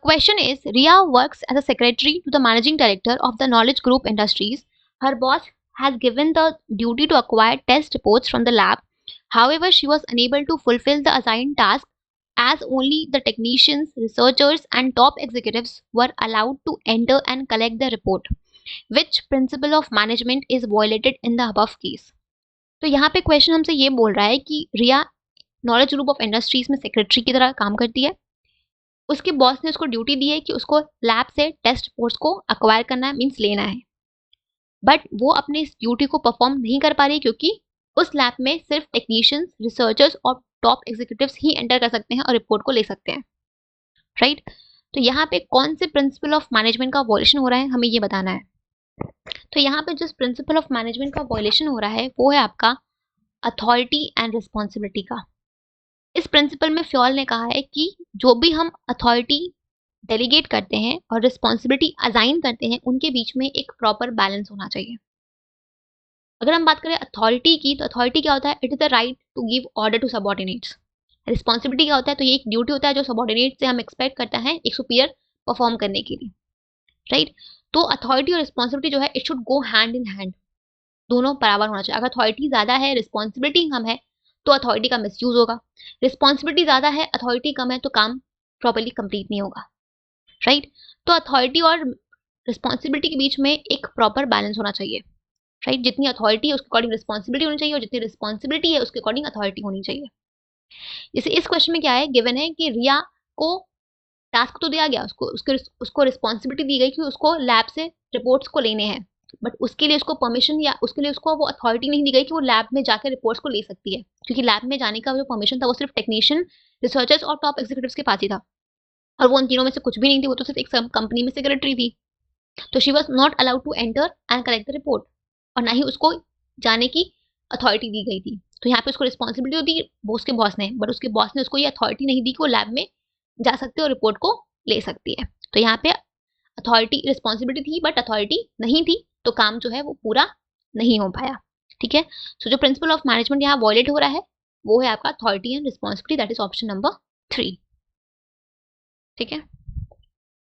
Question is, Ria works as a secretary to the managing director of the Knowledge Group Industries. Her boss has given the duty to acquire test reports from the lab. However, she was unable to fulfill the assigned task as only the technicians, researchers, and top executives were allowed to enter and collect the report. Which principle of management is violated in the above case? तो यहाँ पे question हमसे ये बोल रहा है कि रिया knowledge group of industries में सेक्रेटरी की तरह काम करती है. उसके बॉस ने उसको ड्यूटी दी है कि उसको लैब से टेस्ट रिपोर्ट्स को अक्वायर करना है, मीन्स लेना है. बट वो अपने इस ड्यूटी को परफॉर्म नहीं कर पा रही क्योंकि उस लैब में सिर्फ टेक्नीशियंस, रिसर्चर्स और टॉप एग्जीक्यूटिव्स ही एंटर कर सकते हैं और रिपोर्ट को ले सकते हैं. राइट तो यहाँ पे कौन से प्रिंसिपल ऑफ मैनेजमेंट का वॉयलेशन हो रहा है, हमें ये बताना है. तो यहाँ पे जिस प्रिंसिपल ऑफ मैनेजमेंट का वॉयलेशन हो रहा है वो है आपका अथॉरिटी एंड रिस्पॉन्सिबिलिटी का. इस प्रिंसिपल में फ्योल ने कहा है कि जो भी हम अथॉरिटी डेलीगेट करते हैं और रिस्पॉन्सिबिलिटी असाइन करते हैं उनके बीच में एक प्रॉपर बैलेंस होना चाहिए. अगर हम बात करें अथॉरिटी की, तो अथॉरिटी क्या होता है? It is the right to give order to subordinates. Responsibility क्या होता है? तो ये एक ड्यूटी होता है जो सबऑर्डिनेट से हम एक्सपेक्ट करता है एक सुपीरियर परफॉर्म करने के लिए. राइट तो अथॉरिटी और रिस्पॉन्सिबिलिटी जो है it should go hand in hand, दोनों बराबर होना चाहिए. अगर अथॉरिटी ज़्यादा है, रिस्पॉन्सिबिलिटी कम है, तो अथॉरिटी का मिसयूज होगा. रिस्पॉन्सिबिलिटी ज़्यादा है, अथॉरिटी कम है, तो काम प्रॉपर्ली कंप्लीट नहीं होगा. राइट तो अथॉरिटी और रिस्पॉन्सिबिलिटी के बीच में एक प्रॉपर बैलेंस होना चाहिए. राइट जितनी अथॉरिटी है उसके अकॉर्डिंग रिस्पॉन्सिबिलिटी होनी चाहिए और जितनी रिस्पॉन्सिबिलिटी है उसके अकॉर्डिंग अथॉरिटी होनी चाहिए. जैसे इस क्वेश्चन में क्या है, गिवन है कि रिया को टास्क तो दिया गया, उसको रिस्पॉन्सिबिलिटी दी गई कि उसको लैब से रिपोर्ट्स को लेने हैं, बट उसके लिए उसको परमिशन या उसके लिए उसको वो अथॉरिटी नहीं दी गई कि वो लैब में जाकर रिपोर्ट्स को ले सकती है, क्योंकि लैब में जाने का जो परमिशन था वो सिर्फ टेक्नीशियन, रिसर्चर्स और टॉप एग्जीक्यूटिव्स के पास ही था, और वो उन तीनों में से कुछ भी नहीं थी. वो तो सिर्फ एक कंपनी में सेक्रेटरी थी. तो she was not allowed to enter and collect the report, और ना ही उसको जाने की अथॉरिटी दी गई थी. तो यहाँ पे उसको रिस्पॉन्सिबिलिटी दी उसके बॉस ने, बट उसके बॉस ने उसको ये अथॉरिटी नहीं दी कि वो लैब में जा सकते और रिपोर्ट को ले सकती है. तो यहाँ पे अथॉरिटी, रिस्पॉन्सिबिलिटी थी बट अथॉरिटी नहीं थी, तो काम जो है वो पूरा नहीं हो पाया. ठीक है. सो जो प्रिंसिपल ऑफ मैनेजमेंट यहाँ वॉयलेट हो रहा है वो है आपका authority and responsibility, that is option number 3. ठीक है.